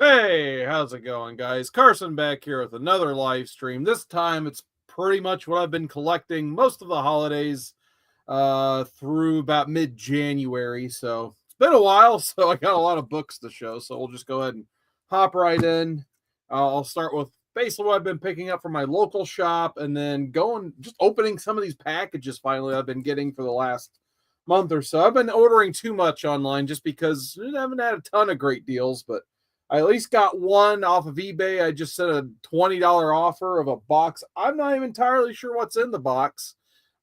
Hey, how's it going, guys? Carson back here with another live stream. This time it's pretty much what I've been collecting most of the holidays through about mid-January. So it's been a while, so I got a lot of books to show. So we'll just go ahead and hop right in. I'll start with basically what I've been picking up from my local shop and then just opening some of these packages finally I've been getting for the last month or so. I've been ordering too much online just because I haven't had a ton of great deals, but I at least got one off of eBay. I just sent a $20 offer of a box. I'm not even entirely sure what's in the box.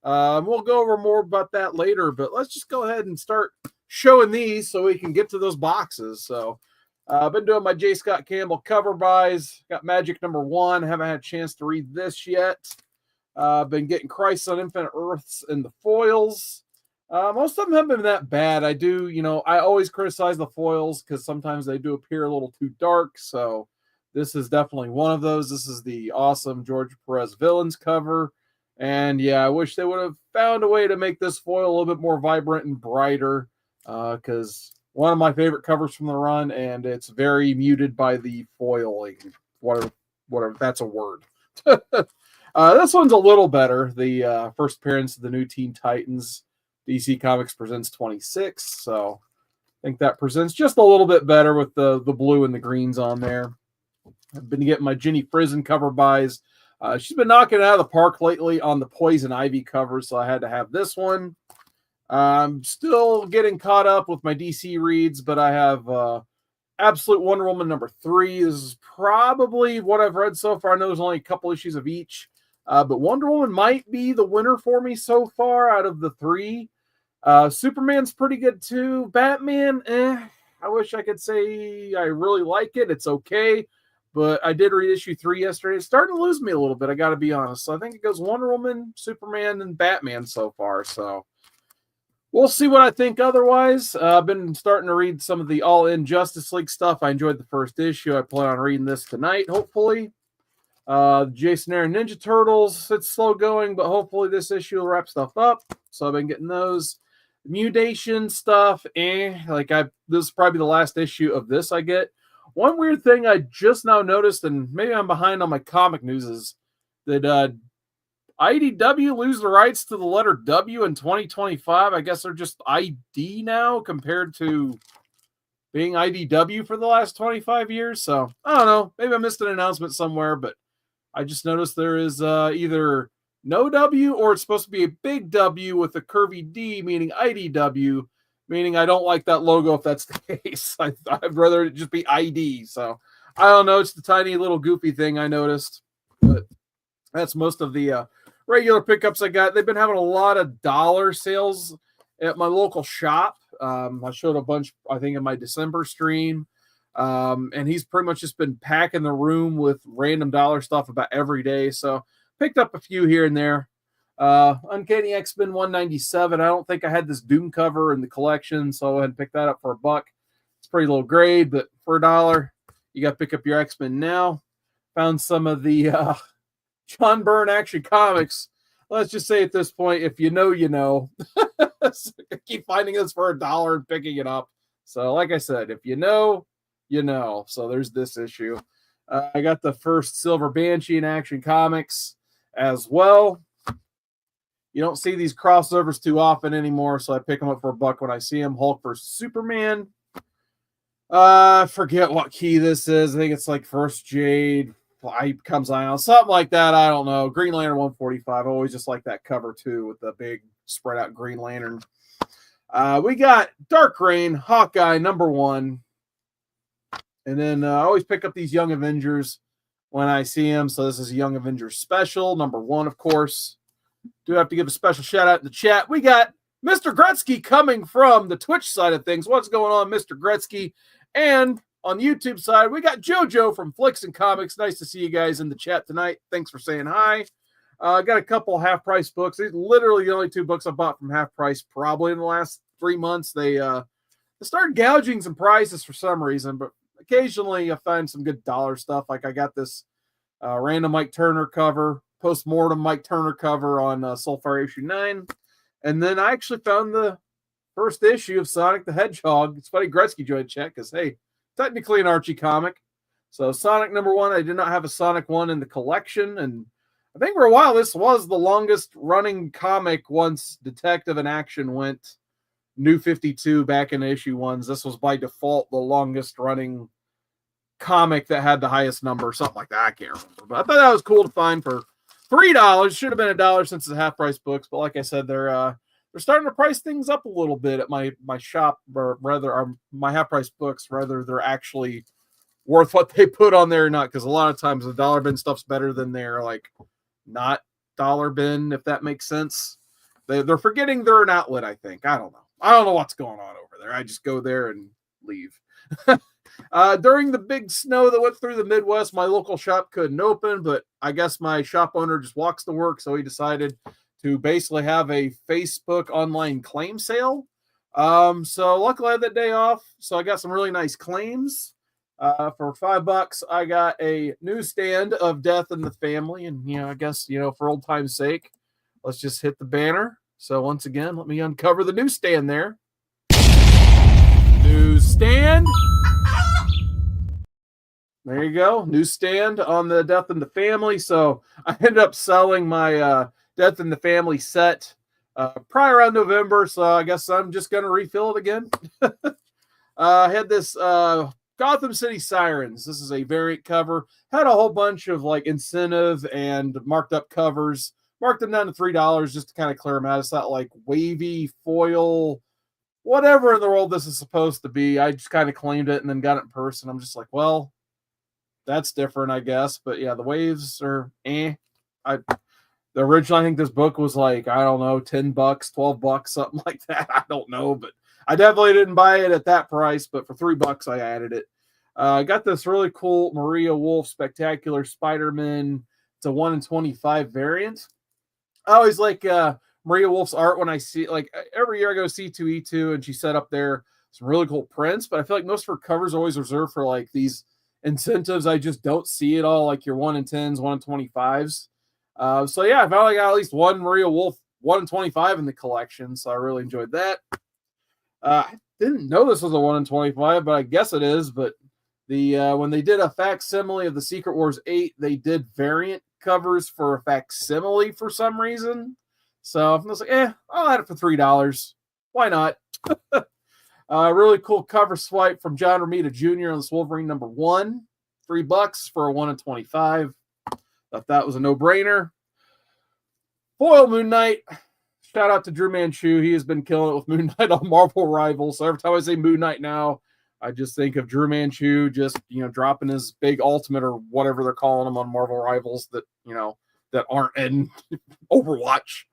We'll go over more about that later, but let's just go ahead and start showing these so we can get to those boxes. So I've been doing my J. Scott Campbell cover buys. Got Magic #1. Haven't had a chance to read this yet. Been getting Crisis on Infinite Earths and the foils. Most of them haven't been that bad. I always criticize the foils because sometimes they do appear a little too dark. So this is definitely one of those. This is the awesome George Perez Villains cover. And yeah, I wish they would have found a way to make this foil a little bit more vibrant and brighter because one of my favorite covers from the run, and it's very muted by the foiling. Whatever that's a word. This one's a little better. The first appearance of the new Teen Titans. DC Comics presents 26, so I think that presents just a little bit better with the blue and the greens on there. I've been getting my Ginny Frizen cover buys. She's been knocking it out of the park lately on the Poison Ivy cover, so I had to have this one. I'm still getting caught up with my DC reads, but I have Absolute Wonder Woman #3. This is probably what I've read so far. I know there's only a couple issues of each. But Wonder Woman might be the winner for me so far out of the three. Superman's pretty good too. Batman, I wish I could say I really like it. It's okay. But I did read issue 3 yesterday. It's starting to lose me a little bit, I got to be honest. So I think it goes Wonder Woman, Superman, and Batman so far. So we'll see what I think otherwise. I've been starting to read some of the All-In Justice League stuff. I enjoyed the first issue. I plan on reading this tonight, hopefully. Jason Aaron Ninja Turtles, it's slow going, but hopefully this issue will wrap stuff up. So I've been getting those. Mutation stuff, this is probably the last issue of this I get. One weird thing I just now noticed, and maybe I'm behind on my comic news, is that IDW lose the rights to the letter W in 2025. I guess they're just ID now compared to being IDW for the last 25 years. So I don't know. Maybe I missed an announcement somewhere, but I just noticed there is either no W or it's supposed to be a big W with a curvy D, meaning IDW, meaning I don't like that logo if that's the case. I'd rather it just be ID. So I don't know. It's the tiny little goofy thing I noticed. But that's most of the regular pickups I got. They've been having a lot of dollar sales at my local shop. I showed a bunch, I think, in my December stream. And he's pretty much just been packing the room with random dollar stuff about every day. So picked up a few here and there. Uncanny X-Men 197. I don't think I had this Doom cover in the collection, so I went and picked that up for $1. It's pretty low grade, but for $1, you got to pick up your X-Men now. Found some of the John Byrne Action Comics. Let's just say at this point, if you know, you know. So I keep finding this for $1 and picking it up. So like I said, if you know, you know. So there's this issue. I got the first Silver Banshee in Action Comics as well. You don't see these crossovers too often anymore, so I pick them up for $1 when I see them. Hulk vs. Superman. I forget what key this is. I think it's like First Jade, comes Ion, something like that. I don't know. Green Lantern 145. I always just like that cover too with the big spread out Green Lantern. We got Dark Reign, Hawkeye #1. And then I always pick up these Young Avengers when I see them. So this is a Young Avengers special, #1, of course. Do have to give a special shout out in the chat. We got Mr. Gretzky coming from the Twitch side of things. What's going on, Mr. Gretzky? And on the YouTube side, we got JoJo from Flicks and Comics. Nice to see you guys in the chat tonight. Thanks for saying hi. I got a couple half-price books. These are literally the only 2 books I bought from half price probably in the last 3 months. They started gouging some prices for some reason, but occasionally I find some good dollar stuff. Like I got this random Mike Turner cover, post-mortem Mike Turner cover on Soulfire issue 9. And then I actually found the first issue of Sonic the Hedgehog. It's funny Gretzky joined chat because, hey, technically an Archie comic. So Sonic #1, I did not have a Sonic 1 in the collection, and I think for a while this was the longest running comic once Detective in Action went New 52 back in issue ones. This was by default the longest running comic that had the highest number, something like that. I can't remember, but I thought that was cool to find for $3. Should have been $1 since it's half price books, but like I said, they're starting to price things up a little bit at my shop, or rather, my half price books. Rather, they're actually worth what they put on there or not, because a lot of times the dollar bin stuff's better than their like not dollar bin, if that makes sense. They're forgetting they're an outlet, I think. I don't know what's going on over there. I just go there and leave. During the big snow that went through the Midwest, my local shop couldn't open, but I guess my shop owner just walks to work, so he decided to basically have a Facebook online claim sale. So luckily I had that day off, so I got some really nice claims. For $5, I got a newsstand of Death in the Family, and I guess for old time's sake, let's just hit the banner. So once again, let me uncover the newsstand there. Newsstand. There you go. Newsstand on the Death in the Family. So I ended up selling my Death in the Family set probably around November. So I guess I'm just going to refill it again. I had this Gotham City Sirens. This is a variant cover. Had a whole bunch of like incentive and marked up covers. Marked them down to $3 just to kind of clear them out. It's not like wavy foil, whatever in the world this is supposed to be. I just kind of claimed it and then got it in person. I'm just like, well, that's different, I guess. But yeah, the waves are the original, I think this book was like, I don't know, $10, $12, something like that. I don't know, but I definitely didn't buy it at that price. But for $3, I added it. I got this really cool Maria Wolf Spectacular Spider-Man. It's a 1 in 25 variant. I always like Maria Wolf's art when I see, like, every year I go C2E2 and she set up there some really cool prints, but I feel like most of her covers are always reserved for like these incentives. I just don't see it all, like your 1 in 10s, 1 in 25s. So yeah, I finally got at least one Maria Wolf 1 in 25 in the collection, so I really enjoyed that. I didn't know this was a 1 in 25, but I guess it is. But the when they did a facsimile of the Secret Wars 8, they did variant covers for a facsimile for some reason. So I was like, I'll add it for $3. Why not? Really cool cover swipe from John Romita Jr. on this Wolverine #1. $3 for a 1 in 25. Thought that was a no-brainer. Foil Moon Knight. Shout out to Drew Manchu. He has been killing it with Moon Knight on Marvel Rivals. So every time I say Moon Knight now, I just think of Drew Manchu just, dropping his big ultimate or whatever they're calling them on Marvel Rivals that, that aren't in Overwatch.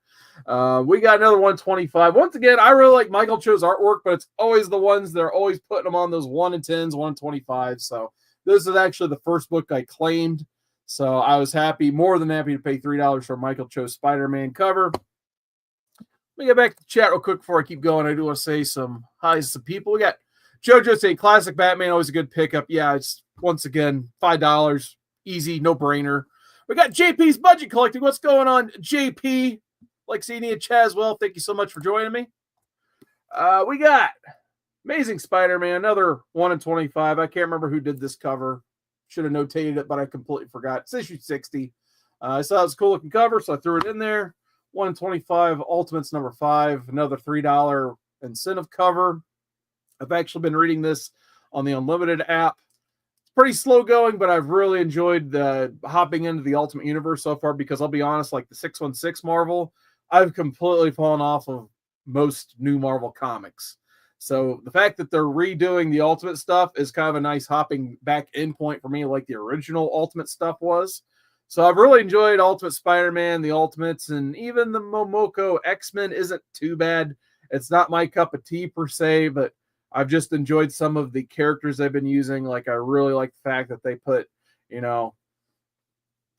We got another 125. Once again, I really like Michael Cho's artwork, but it's always the ones that are always putting them on those 1 in 10s, 1 in 25. So this is actually the first book I claimed. So I was more than happy to pay $3 for Michael Cho's Spider-Man cover. Let me get back to the chat real quick before I keep going. I do want to say some highs to some people. We got JoJo saying classic Batman, always a good pickup. Yeah, it's once again $5. Easy, no-brainer. We got JP's Budget Collecting. What's going on, JP? Lexini and Chaswell, thank you so much for joining me. We got Amazing Spider-Man, another 1 in 25. I can't remember who did this cover. Should have notated it, but I completely forgot. It's issue 60. I saw it was a cool looking cover, so I threw it in there. 1 in 25, Ultimates #5, another $3 incentive cover. I've actually been reading this on the Unlimited app. It's pretty slow going, but I've really enjoyed hopping into the Ultimate Universe so far because I'll be honest, like the 616 Marvel, I've completely fallen off of most new Marvel comics. So the fact that they're redoing the Ultimate stuff is kind of a nice hopping back in point for me, like the original Ultimate stuff was. So I've really enjoyed Ultimate Spider-Man, the Ultimates, and even the Momoko X-Men isn't too bad. It's not my cup of tea per se, but I've just enjoyed some of the characters they've been using. Like I really like the fact that they put,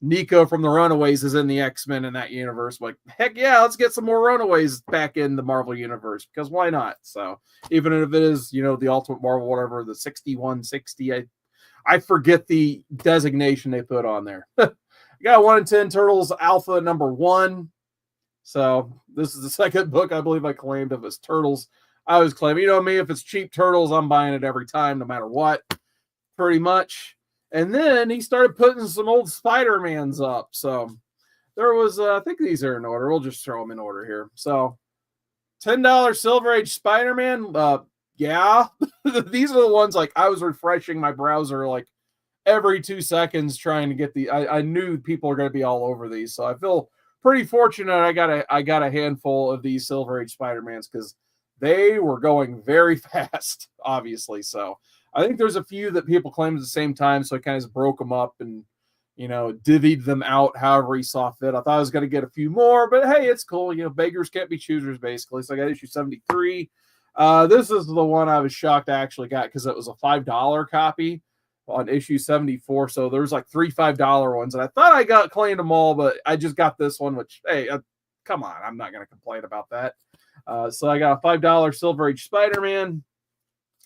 Nico from the Runaways is in the X-Men in that universe. Like, heck yeah, let's get some more Runaways back in the Marvel universe because why not? So even if it is, the Ultimate Marvel, whatever, the 6160, I forget the designation they put on there. I got 1 in 10 Turtles Alpha #1. So this is the second book I believe I claimed of it's Turtles. I always claim, me, if it's cheap Turtles, I'm buying it every time, no matter what, pretty much. And then he started putting some old Spider-Mans up. So there was, I think these are in order. We'll just throw them in order here. So $10 Silver Age Spider-Man. Yeah, these are the ones like I was refreshing my browser like every 2 seconds trying to get the. I knew people are going to be all over these, so I feel pretty fortunate. I got a handful of these Silver Age Spider-Mans because they were going very fast, obviously. So I think there's a few that people claimed at the same time, so I kind of broke them up and divvied them out however he saw fit. I thought I was going to get a few more, but hey, it's cool. Beggars can't be choosers, basically. So I got issue 73. This is the one I was shocked I actually got because it was a $5 copy on issue 74. So there was like 3 $5 ones, and I thought I claimed them all, but I just got this one, which, hey, come on, I'm not going to complain about that. So I got a $5 Silver Age Spider-Man,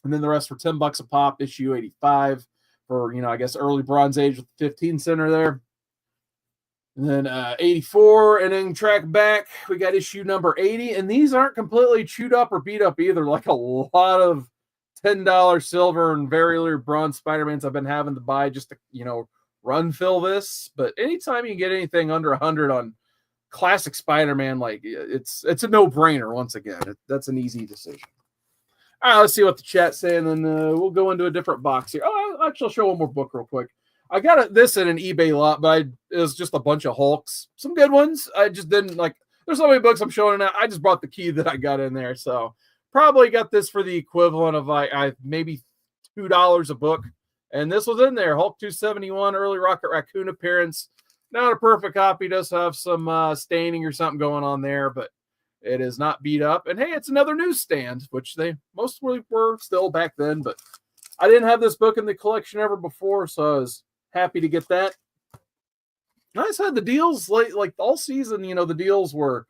and then the rest were $10 a pop, issue 85 for, I guess early Bronze Age with the 15 center there. And then 84, and then track back, we got issue number 80, and these aren't completely chewed up or beat up either. Like a lot of $10 silver and very rare bronze Spider-Mans I've been having to buy just to, run fill this. But anytime you get anything under 100 on classic Spider-Man, like it's a no-brainer once again. That's an easy decision. All right, let's see what the chat's saying, and then we'll go into a different box here. Oh, I'll show one more book real quick. I got this in an eBay lot, but it was just a bunch of Hulks. Some good ones. I just didn't like. There's so many books I'm showing now. I just brought the key that I got in there, so probably got this for the equivalent of like maybe $2 a book. And this was in there. Hulk 271 early Rocket Raccoon appearance. Not a perfect copy. Does have some staining or something going on there, but it is not beat up. And hey, it's another newsstand, which they mostly were still back then. But I didn't have this book in the collection ever before, so I was happy to get that. I just had the deals like all season. The deals were,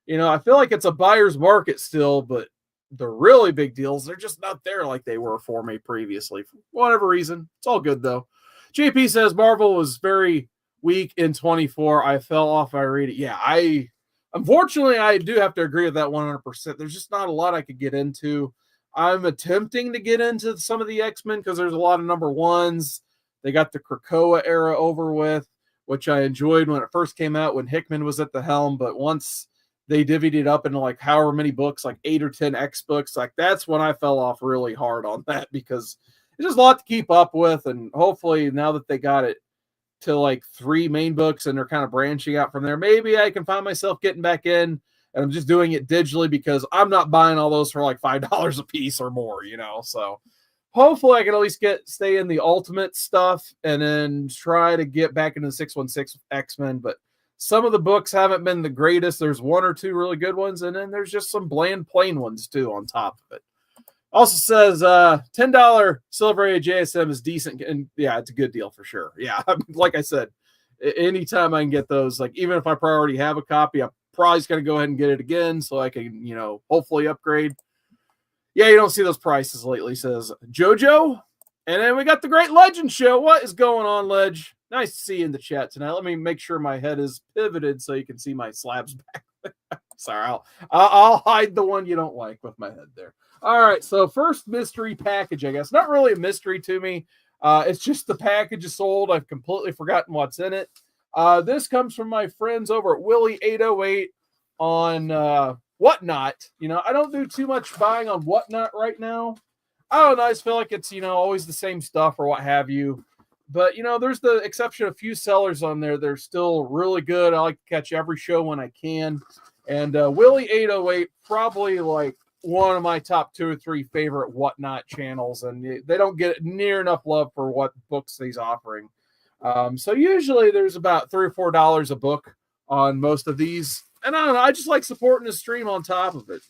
I feel like it's a buyer's market still, but the really big deals, they're just not there like they were for me previously. For whatever reason. It's all good, though. JP says Marvel was very weak in 24. I fell off. I read it. Yeah, unfortunately, I do have to agree with that 100%. There's just not a lot I could get into. I'm attempting to get into some of the X-Men because there's a lot of number ones. They got the Krakoa era over with, which I enjoyed when it first came out when Hickman was at the helm. But once they divvied it up into like however many books, like 8 or 10 X books, like that's when I fell off really hard on that because it's just a lot to keep up with. And hopefully now that they got it to like 3 main books and they're kind of branching out from there, maybe I can find myself getting back in, and I'm just doing it digitally because I'm not buying all those for like $5 a piece or more, so hopefully I can at least stay in the Ultimate stuff and then try to get back into the 616 X-Men. But some of the books haven't been the greatest. There's 1 or 2 really good ones, and then there's just some bland plain ones too on top of it. Also says $10 Silver Age JSM is decent, and yeah, it's a good deal for sure. Yeah, like I said, anytime I can get those, like even if I already have a copy, I'm probably just going to go ahead and get it again so I can, hopefully upgrade. Yeah, you don't see those prices lately, says JoJo. And then we got the Great Legend Show. What is going on, Ledge? Nice to see you in the chat tonight. Let me make sure my head is pivoted so you can see my slabs back. Sorry, I'll hide the one you don't like with my head there. All right, so first mystery package, I guess. Not really a mystery to me. It's just the package is sold. I've completely forgotten what's in it. This comes from my friends over at Willie808 on Whatnot. I don't do too much buying on Whatnot right now. I don't know. I just feel like it's, always the same stuff or what have you. But, there's the exception of a few sellers on there. They're still really good. I like to catch every show when I can. And Willie808, probably like one of my top 2 or 3 favorite Whatnot channels. And they don't get near enough love for what books he's offering. So usually there's about $3 or $4 a book on most of these. And I don't know. I just like supporting the stream on top of it.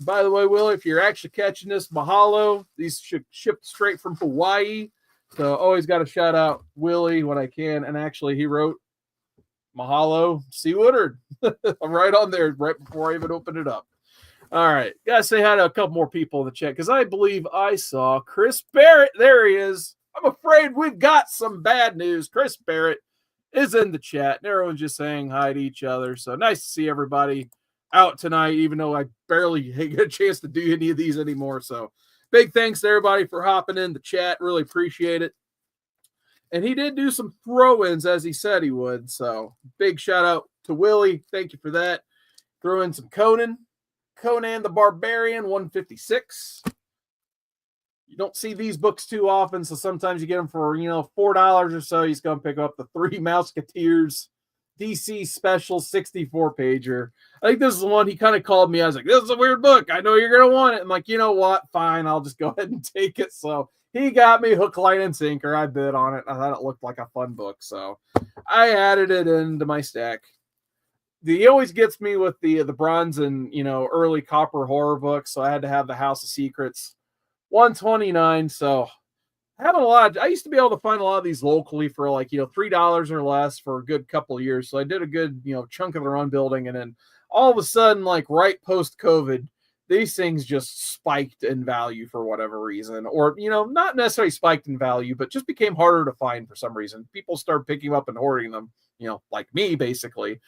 By the way, Willie, if you're actually catching this, mahalo. These shipped straight from Hawaii. So always got to shout out Willie when I can. And actually, he wrote mahalo, C. Woodard. I'm right on there right before I even opened it up. All right. Got to say hi to a couple more people in the chat because I believe I saw Chris Barrett. There he is. I'm afraid we've got some bad news. Chris Barrett is in the chat, and everyone's just saying hi to each other. So nice to see everybody out tonight, even though I barely get a chance to do any of these anymore. So big thanks to everybody for hopping in the chat. Really appreciate it. And he did do some throw-ins as he said he would. So big shout out to Willie. Thank you for that. Throw in some Conan the Barbarian, 156. You don't see these books too often, so sometimes you get them for, $4 or so. He's going to pick up the Three Mouseketeers DC Special 64-pager. I think this is the one he kind of called me. I was like, this is a weird book. I know you're going to want it. I'm like, you know what? Fine, I'll just go ahead and take it. So he got me hook, line, and sinker. I bid on it. I thought it looked like a fun book, so I added it into my stack. He always gets me with the bronze and, early copper horror books, so I had to have the House of Secrets. 129. So having a lot. I used to be able to find a lot of these locally for like, $3 or less for a good couple of years. So I did a good, chunk of the run building. And then all of a sudden, like right post COVID, these things just spiked in value for whatever reason, or, not necessarily spiked in value, but just became harder to find for some reason. People started picking them up and hoarding them, like me basically.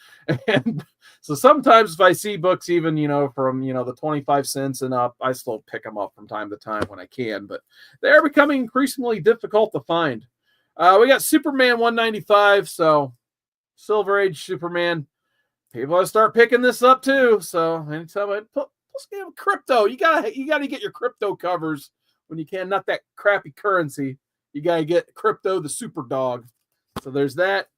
And so sometimes if I see books even, from, the 25 cents and up, I still pick them up from time to time when I can, but they're becoming increasingly difficult to find. We got Superman 195. So Silver Age Superman. People have to start picking this up too. So anytime I put crypto, you gotta get your crypto covers when you can. Not that crappy currency. You gotta get crypto, the super dog. So there's that.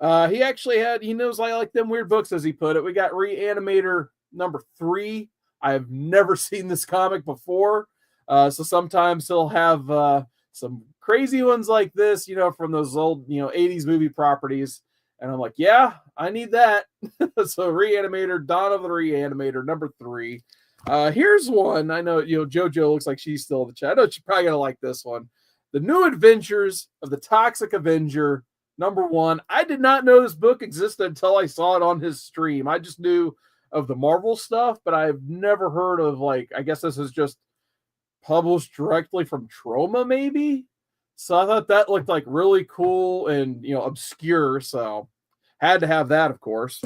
He knows I like them weird books, as he put it. We got Reanimator number 3. I have never seen this comic before. So sometimes he'll have some crazy ones like this, from those old, 80s movie properties. And I'm like, yeah, I need that. So Reanimator, Dawn of the Reanimator, number 3. Here's one. I know, JoJo looks like she's still in the chat. I know she's probably going to like this one. The New Adventures of the Toxic Avenger, number 1. I did not know this book existed until I saw it on his stream. I just knew of the Marvel stuff, but I've never heard of, I guess this is just published directly from Troma, maybe? So I thought that looked like really cool and, obscure. So had to have that, of course.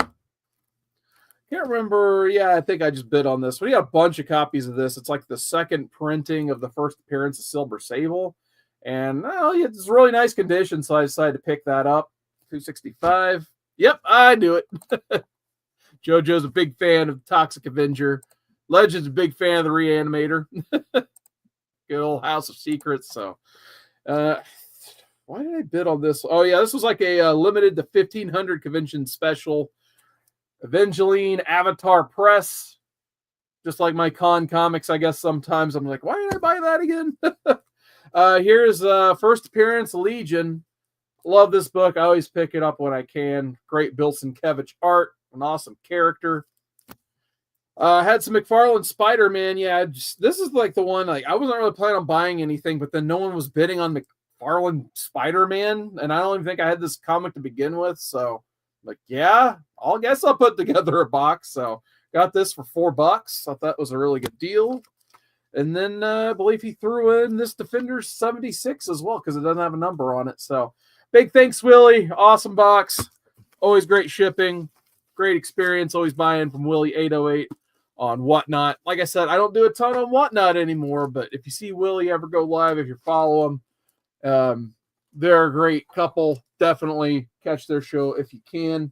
Can't remember. Yeah, I think I just bid on this. We got a bunch of copies of this. It's like the second printing of the first appearance of Silver Sable. And it's really nice condition. So I decided to pick that up. 265. Yep, I knew it. JoJo's a big fan of Toxic Avenger. Legend's a big fan of the Reanimator. Good old House of Secrets. So why did I bid on this? Oh yeah, this was like a limited to 1,500 convention special. Evangeline Avatar Press. Just like my con comics, I guess sometimes I'm like, why did I buy that again? Here's first appearance, Legion. Love this book. I always pick it up when I can. Great Bill Sienkiewicz art. An awesome character. Had some McFarlane Spider-Man. Yeah, this is like the one, I wasn't really planning on buying anything, but then no one was bidding on McFarlane Spider-Man, and I don't even think I had this comic to begin with, so yeah, I'll put together a box. So got this for $4. I thought that was a really good deal. And then I believe he threw in this Defender 76 as well, because it doesn't have a number on it. So big thanks, Willie. Awesome box. Always great shipping. Great experience. Always buying from Willie 808 on Whatnot. Like I said, I don't do a ton on Whatnot anymore, but if you see Willie ever go live, if you follow him, they're a great couple. Definitely catch their show if you can.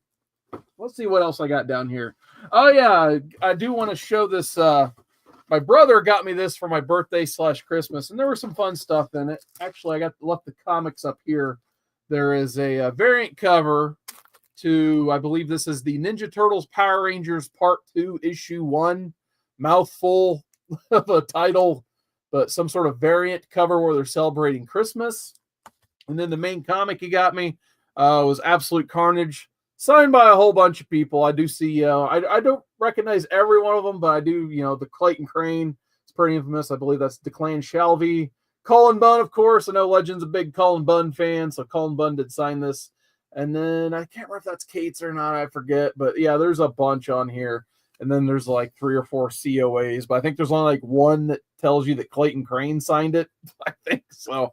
Let's see what else I got down here. Oh yeah, I do want to show this. My brother got me this for my birthday / Christmas, and there was some fun stuff in it. Actually, I left the comics up here. There is a variant cover to, I believe this is the Ninja Turtles Power Rangers Part 2, Issue 1. Mouthful of a title, but some sort of variant cover where they're celebrating Christmas. And then the main comic he got me was Absolute Carnage, signed by a whole bunch of people. I do see, I don't recognize every one of them, but I do, the Clayton Crane. It's pretty infamous. I believe that's Declan Shalvey. Cullen Bunn, of course. I know Legend's a big Cullen Bunn fan, so Cullen Bunn did sign this. And then I can't remember if that's Kate's or not. I forget. But yeah, there's a bunch on here. And then there's like 3 or 4 COAs. But I think there's only like one that tells you that Clayton Crane signed it. I think so.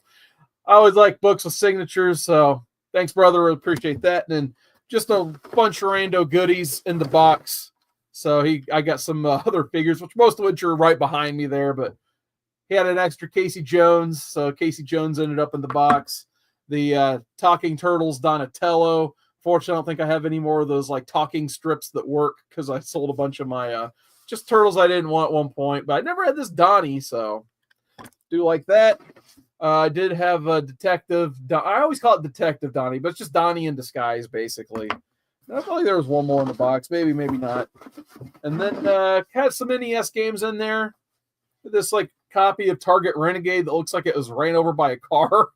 I always like books with signatures. So thanks, brother. Really appreciate that. And then just a bunch of rando goodies in the box. So I got some other figures, which most of which are right behind me there. But he had an extra Casey Jones. So Casey Jones ended up in the box. the Talking Turtles Donatello. Fortunately, I don't think I have any more of those like talking strips that work because I sold a bunch of my just turtles I didn't want at one point. But I never had this Donnie, so do like that. I did have a Detective. I always call it Detective Donnie, but it's just Donnie in disguise, basically. I feel like there was one more in the box. Maybe, maybe not. And then had some NES games in there. This like copy of Target Renegade that looks like it was ran over by a car.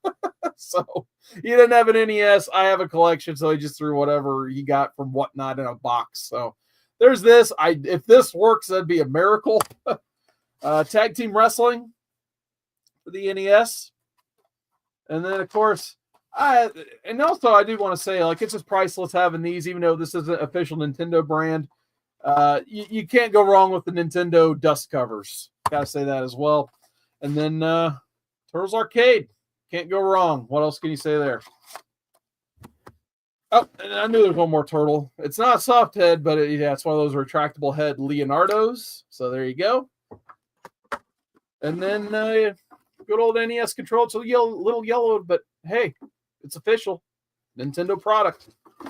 So he didn't have an NES. I have a collection, so he just threw whatever he got from Whatnot in a box. So there's this. If this works, that'd be a miracle. Tag Team Wrestling for the NES. And then, of course, I do want to say, like, it's just priceless having these, even though this isn't official Nintendo brand. You can't go wrong with the Nintendo dust covers. Gotta say that as well. And then Turtles Arcade. Can't go wrong. What else can you say there? Oh, and I knew there was one more turtle. It's not a soft head, but it's one of those retractable head Leonardos. So there you go. And then good old NES control. It's a little yellowed, but hey, it's official. Nintendo product.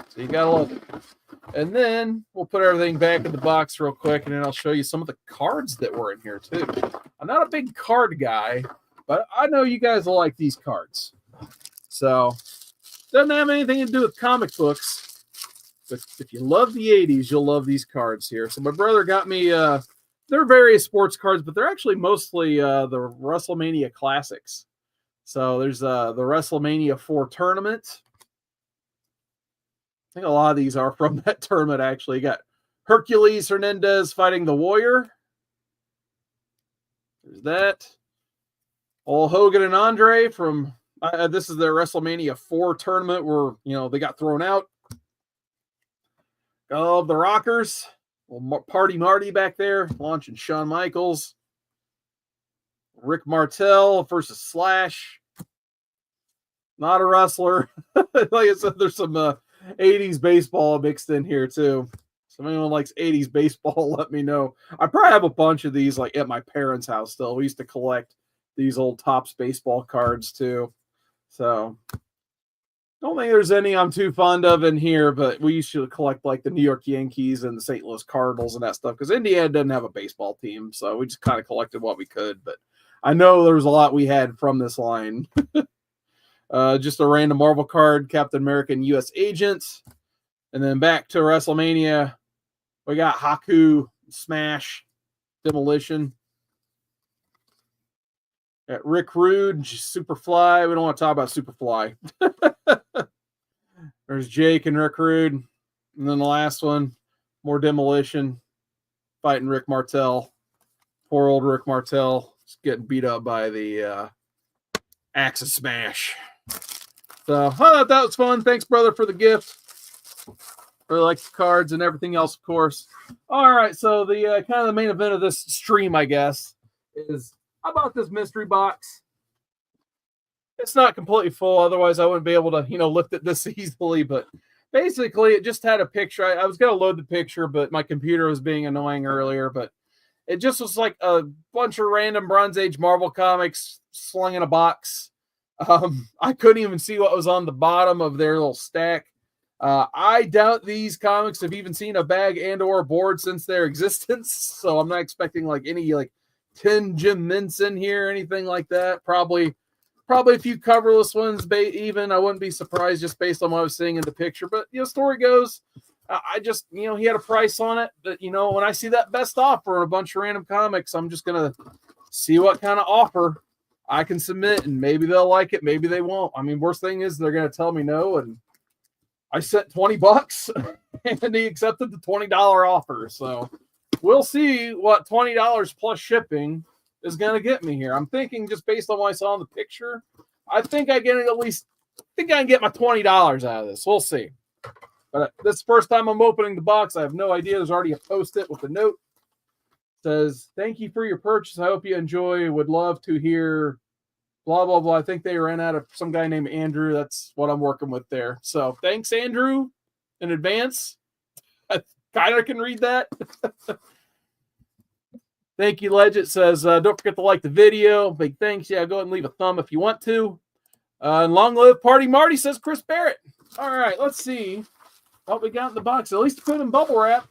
So you gotta love it. And then we'll put everything back in the box real quick, and then I'll show you some of the cards that were in here too. I'm not a big card guy, but I know you guys will like these cards. So doesn't have anything to do with comic books, but if you love the 80s, you'll love these cards here. So my brother got me they're various sports cards, but they're actually mostly the WrestleMania classics. So there's the WrestleMania 4 tournament. I think a lot of these are from that tournament, actually. You got Hercules Hernandez fighting the Warrior. There's that. Old Hogan and Andre from, this is their WrestleMania 4 tournament where, they got thrown out. Got the Rockers. Party Marty back there launching Shawn Michaels. Rick Martel versus Slash. Not a wrestler. Like I said, there's some 80s baseball mixed in here too. So if anyone likes 80s baseball, let me know. I probably have a bunch of these like at my parents' house still. We used to collect these old Topps baseball cards too. So don't think there's any I'm too fond of in here, but we used to collect like the New York Yankees and the St. Louis Cardinals and that stuff because Indiana doesn't have a baseball team. So we just kind of collected what we could. But I know there was a lot we had from this line. Just a random Marvel card, Captain America and U.S. Agents. And then back to WrestleMania, we got Haku, Smash, Demolition. Got Rick Rude, Superfly. We don't want to talk about Superfly. There's Jake and Rick Rude. And then the last one, more Demolition, fighting Rick Martel. Poor old Rick Martel is getting beat up by the Axe of Smash. So I thought that was fun. Thanks, brother, for the gift. Really like the cards and everything else, of course. All right, so the kind of the main event of this stream, I guess, is I bought this mystery box. It's not completely full, otherwise I wouldn't be able to, lift it this easily. But basically, it just had a picture. I was going to load the picture, but my computer was being annoying earlier. But it just was like a bunch of random Bronze Age Marvel comics slung in a box. I couldn't even see what was on the bottom of their little stack. I doubt these comics have even seen a bag and or a board since their existence. So I'm not expecting like any like 10 Jim Mints in here or anything like that. Probably a few coverless ones, even. I wouldn't be surprised just based on what I was seeing in the picture. But, story goes, I just, he had a price on it. But, when I see that best offer and a bunch of random comics, I'm just going to see what kind of offer I can submit. And maybe they'll like it. Maybe they won't. I mean, worst thing is they're going to tell me no. And I sent $20 and he accepted the $20 offer. So we'll see what $20 plus shipping is going to get me here. I'm thinking just based on what I saw in the picture, I think I can get my $20 out of this. We'll see. But this is the first time I'm opening the box. I have no idea. There's already a post-it with a note. It says, thank you for your purchase. I hope you enjoy. Would love to hear blah, blah, blah. I think they ran out of some guy named Andrew. That's what I'm working with there. So thanks, Andrew, in advance. I kind of can read that. Thank you, Legend says, don't forget to like the video. Big thanks. Yeah, go ahead and leave a thumb if you want to. And long live Party Marty, says Chris Barrett. All right, let's see what we got in the box. At least put in bubble wrap.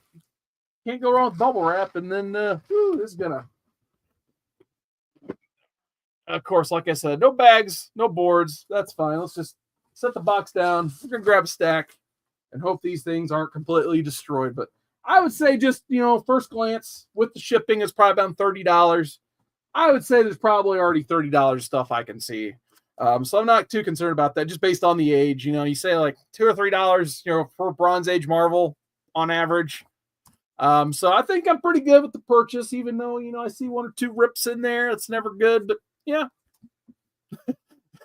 Can't go wrong with bubble wrap. And then, this is going to, of course, like I said, no bags, no boards. That's fine. Let's just set the box down. We're going to grab a stack and hope these things aren't completely destroyed. But I would say just, first glance with the shipping is probably about $30. I would say there's probably already $30 stuff I can see. So I'm not too concerned about that, just based on the age. You say like $2 or $3, for Bronze Age Marvel on average. So I think I'm pretty good with the purchase, even though, I see 1 or 2 rips in there. It's never good, but yeah.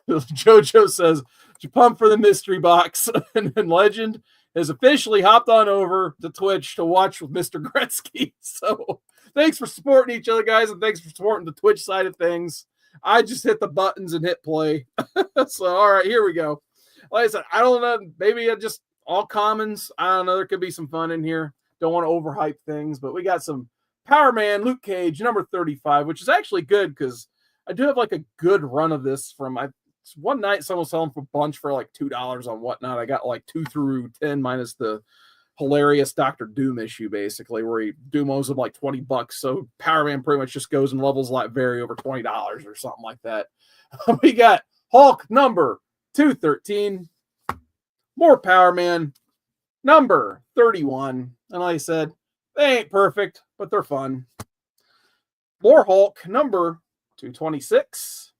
JoJo says, you pump for the mystery box. And then Legend has officially hopped on over to Twitch to watch with Mr. Gretzky. So thanks for supporting each other, guys, and thanks for supporting the Twitch side of things. I just hit the buttons and hit play. So, all right, here we go. Like I said, I don't know. Maybe just all commons. I don't know. There could be some fun in here. Don't want to overhype things, but we got some Power Man Luke Cage, number 35, which is actually good because I do have like a good run of this from one night. Someone was selling for a bunch for like $2 on Whatnot. I got like 2 through 10 minus the hilarious Dr. Doom issue, basically, where he Doom owes him like $20. So Power Man pretty much just goes and levels like vary over $20 or something like that. We got Hulk number 213, more Power Man number 31. And like I said, they ain't perfect, but they're fun. More Hulk number 226.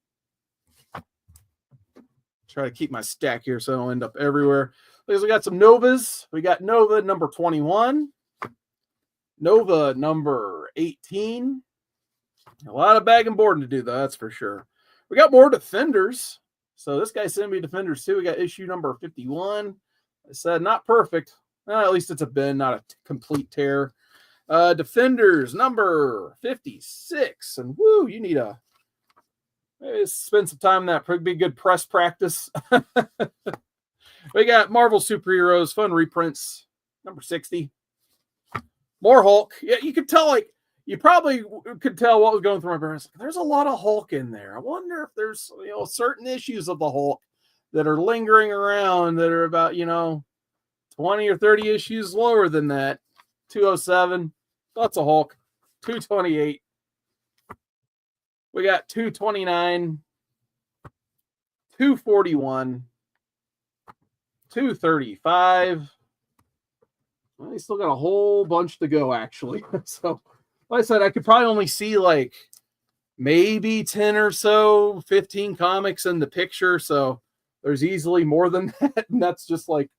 Try to keep my stack here so I don't end up everywhere. Because we got some Novas. We got Nova number 21. Nova number 18. A lot of bag and boarding to do, though, that's for sure. We got more Defenders. So this guy sent me Defenders, too. We got issue number 51. I said, not perfect. Well, at least it's a bin, not a complete tear. Defenders number 56. And, woo, you need maybe spend some time in that. Probably be good press practice. We got Marvel Superheroes, fun reprints, number 60. More Hulk. Yeah, you could tell, you probably could tell what was going through my brain. There's a lot of Hulk in there. I wonder if there's, certain issues of the Hulk that are lingering around that are about, 20 or 30 issues lower than that. 207. Lots of Hulk. 228. We got 229. 241. 235. Well, we still got a whole bunch to go, actually. So, like I said, I could probably only see maybe 10 or so, 15 comics in the picture. So there's easily more than that. And that's just like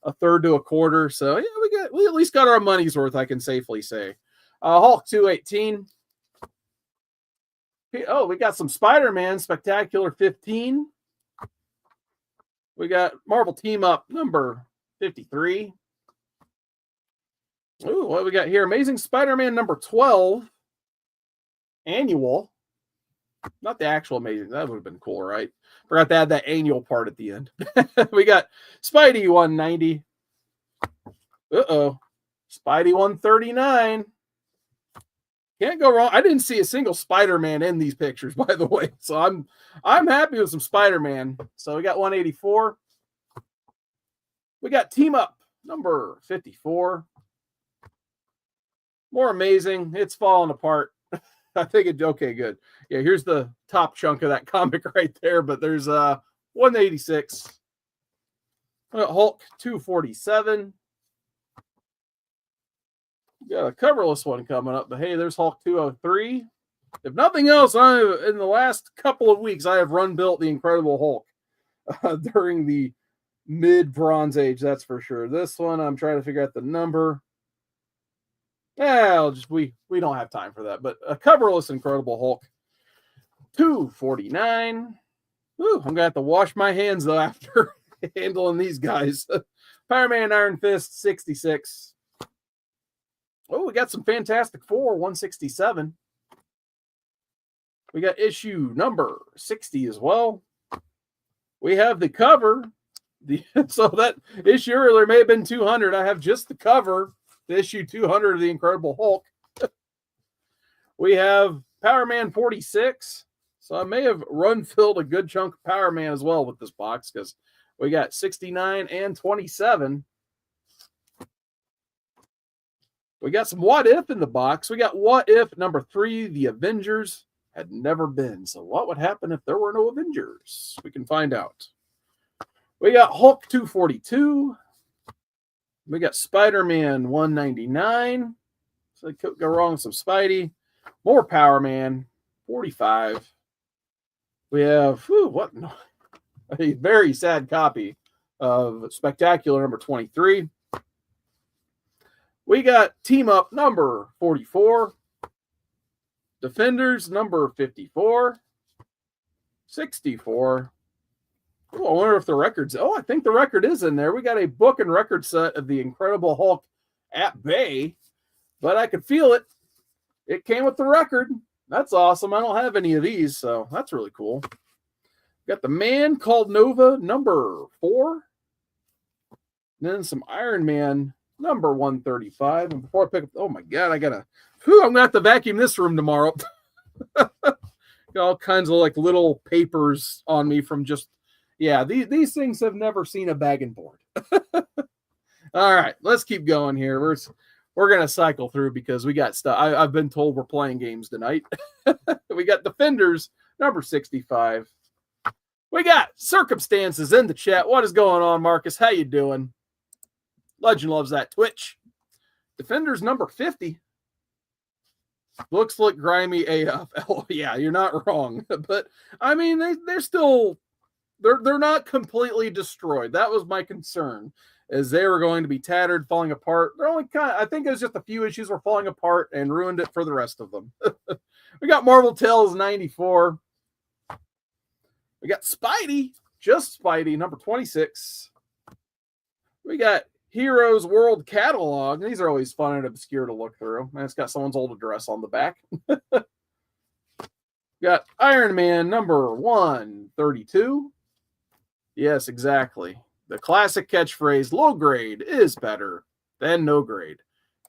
a third to a quarter. So yeah, we at least got our money's worth, I can safely say. Hulk 218. Oh, we got some Spider-Man Spectacular 15. We got Marvel Team Up number 53. Ooh, what we got here? Amazing Spider-Man number 12. Annual. Not the actual Amazing. That would have been cool, right? Forgot to add that annual part at the end. We got Spidey 190. Uh-oh. Spidey 139. Can't go wrong. I didn't see a single Spider-Man in these pictures, by the way. So I'm happy with some Spider-Man. So we got 184. We got Team Up number 54. More Amazing. It's falling apart. I think it okay, good. Yeah, here's the top chunk of that comic right there, but there's 186. We got Hulk 247. Got a coverless one coming up, but hey, there's Hulk 203. If nothing else, in the last couple of weeks, I have run built the Incredible Hulk during the mid Bronze Age, that's for sure. This one, I'm trying to figure out the number. Yeah, we don't have time for that, but a coverless Incredible Hulk 249. Ooh, I'm gonna have to wash my hands though after handling these guys. Fireman Iron Fist 66. Oh, we got some Fantastic Four, 167. We got issue number 60 as well. We have the cover. So that issue earlier may have been 200. I have just the cover, the issue 200 of the Incredible Hulk. We have Power Man 46. So I may have filled a good chunk of Power Man as well with this box because we got 69 and 27. We got some What If in the box. We got What If number 3, the Avengers had never been. So what would happen if there were no Avengers? We can find out. We got Hulk 242. We got Spider-Man 199. So they could go wrong with some Spidey. More Power Man 45. We have a very sad copy of Spectacular number 23. We got Team Up number 44. Defenders number 54. 64. Oh, I wonder if the record's... Oh, I think the record is in there. We got a book and record set of the Incredible Hulk at bay, but I could feel it. It came with the record. That's awesome. I don't have any of these, so that's really cool. Got the Man Called Nova number 4. Then some Iron Man number 135. And before I pick up, oh my God, I'm gonna have to vacuum this room tomorrow. Got all kinds of like little papers on me from just, yeah, these things have never seen a bag and board. All right, let's keep going here. We're gonna cycle through because we got stuff. I've been told we're playing games tonight. We got Defenders number 65. We got Circumstances in the chat. What is going on, Marcus? How you doing? Legend loves that Twitch. Defenders number 50. Looks like grimy AF. Oh, yeah, you're not wrong. But I mean, they're still they're not completely destroyed. That was my concern, as they were going to be tattered, falling apart. They're only I think it was just a few issues were falling apart and ruined it for the rest of them. We got Marvel Tales 94. We got Spidey, just Spidey, number 26. We got Heroes World Catalog. These are always fun and obscure to look through. And it's got someone's old address on the back. Got Iron Man number 132. Yes, exactly. The classic catchphrase, low grade is better than no grade.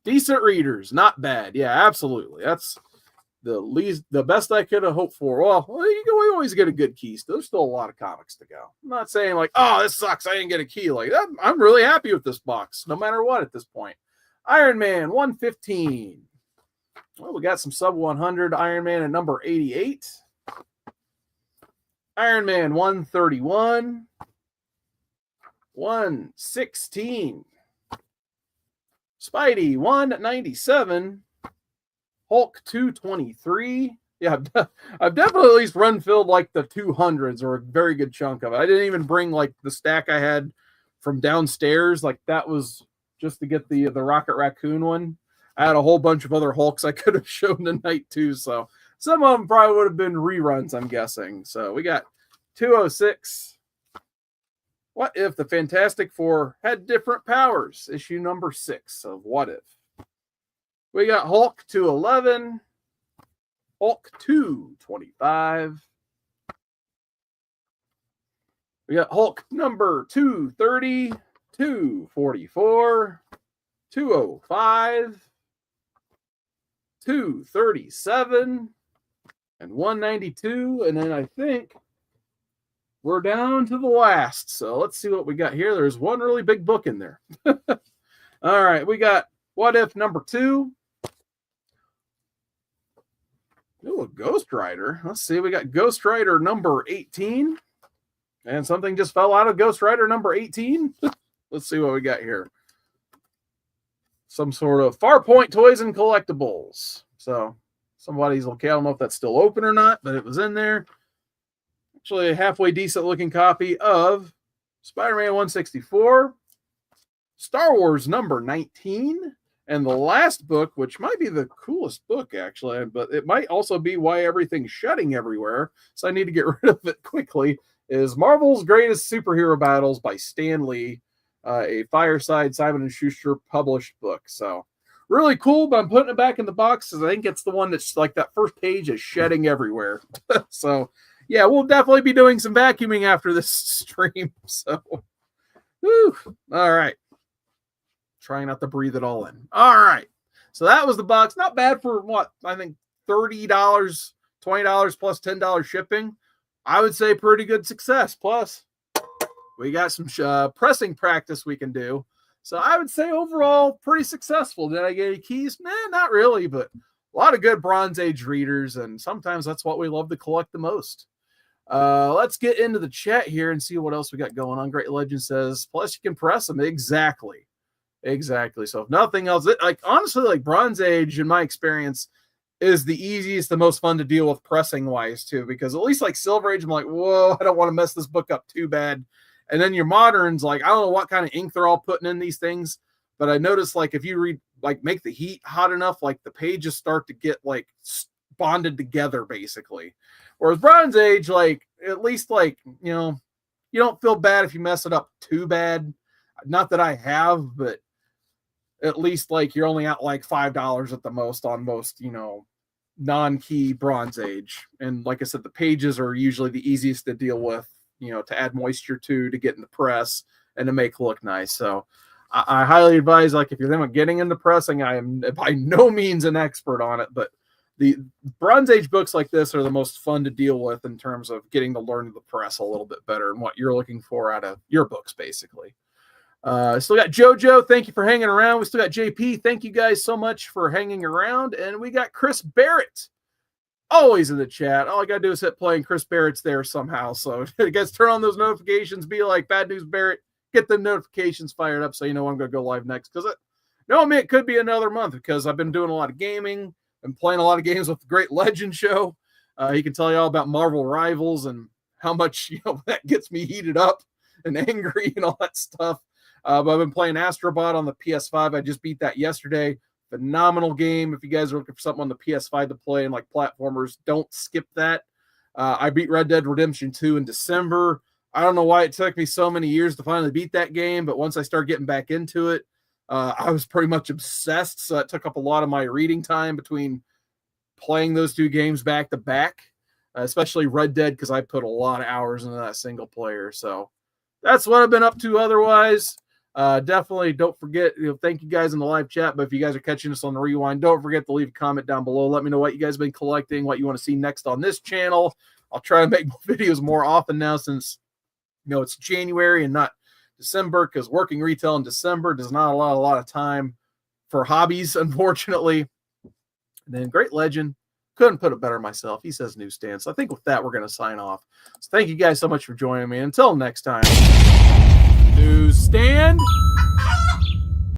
Decent readers, not bad. Yeah, absolutely. That's the best I could have hoped for. Well, we always get a good key. There's still a lot of comics to go. I'm not saying like, oh, this sucks, I didn't get a key. Like that, I'm really happy with this box, no matter what at this point. Iron Man 115. Well, we got some sub 100 Iron Man at number 88. Iron Man 131. 116. Spidey 197. Hulk 223. Yeah, I've definitely at least run filled like the 200s or a very good chunk of it. I didn't even bring like the stack I had from downstairs. Like that was just to get the Rocket Raccoon one. I had a whole bunch of other Hulks I could have shown tonight too. So some of them probably would have been reruns, I'm guessing. So we got 206. What If the Fantastic Four had different powers? Issue number 6 of What If. We got Hulk 211, Hulk 225. We got Hulk number 230, 244, 205, 237, and 192. And then I think we're down to the last. So let's see what we got here. There's one really big book in there. All right, we got What If number 2. Ooh, a Ghost Rider. Let's see. We got Ghost Rider number 18. And something just fell out of Ghost Rider number 18. Let's see what we got here. Some sort of Farpoint Toys and Collectibles. So somebody's okay. I don't know if that's still open or not, but it was in there. Actually, a halfway decent looking copy of Spider-Man 164. Star Wars number 19. And the last book, which might be the coolest book, actually, but it might also be why everything's shutting everywhere, so I need to get rid of it quickly, is Marvel's Greatest Superhero Battles by Stan Lee, a Fireside Simon & Schuster published book. So really cool, but I'm putting it back in the box because I think it's the one that's like that first page is shedding everywhere. So, yeah, we'll definitely be doing some vacuuming after this stream. So, whew. All right. Trying not to breathe it all in. All right. So that was the box. Not bad for what? I think $30 $20 plus $10 shipping, I would say pretty good success. Plus, we got some pressing practice we can do. So I would say overall pretty successful. Did I get any keys? Nah, not really, but a lot of good Bronze Age readers, and sometimes that's what we love to collect the most. Let's get into the chat here and see what else we got going on. Great Legend says, plus you can press them. Exactly. So if nothing else, honestly, like Bronze Age, in my experience, is the easiest, the most fun to deal with pressing wise too, because at least like Silver Age, I'm like, whoa, I don't want to mess this book up too bad. And then your moderns, like, I don't know what kind of ink they're all putting in these things, but I noticed like if you read, like make the heat hot enough, like the pages start to get like bonded together basically. Whereas Bronze Age, like at least like, you know, you don't feel bad if you mess it up too bad. Not that I have, but at least like you're only out like $5 at the most on most, you know, non-key Bronze Age. And like I said, the pages are usually the easiest to deal with, you know, to add moisture to get in the press and to make look nice. So I highly advise, like if you're thinking of getting into pressing, I am by no means an expert on it, but the Bronze Age books like this are the most fun to deal with in terms of getting to learn the press a little bit better and what you're looking for out of your books, basically. Still got JoJo. Thank you for hanging around. We still got JP. Thank you guys so much for hanging around. And we got Chris Barrett, always in the chat. All I got to do is hit play and Chris Barrett's there somehow. So you guys turn on those notifications. Be like, Bad News Barrett. Get the notifications fired up so you know I'm going to go live next. Because it could be another month because I've been doing a lot of gaming and playing a lot of games with the Great Legend Show. He can tell you all about Marvel Rivals and how much, you know, that gets me heated up and angry and all that stuff. But I've been playing Astrobot on the PS5. I just beat that yesterday. Phenomenal game. If you guys are looking for something on the PS5 to play and like platformers, don't skip that. I beat Red Dead Redemption 2 in December. I don't know why it took me so many years to finally beat that game, but once I started getting back into it, I was pretty much obsessed. So it took up a lot of my reading time between playing those two games back to back, especially Red Dead, because I put a lot of hours into that single player. So that's what I've been up to otherwise. Definitely don't forget, thank you guys in the live chat, but if you guys are catching us on the rewind, don't forget to leave a comment down below. Let me know what you guys have been collecting, what you want to see next on this channel. I'll try to make videos more often now since, you know, it's January and not December, because working retail in December does not allow a lot of time for hobbies, unfortunately. And then Great Legend, couldn't put it better myself. He says newsstand. So I think with that, we're going to sign off. So thank you guys so much for joining me. Until next time, newsstand.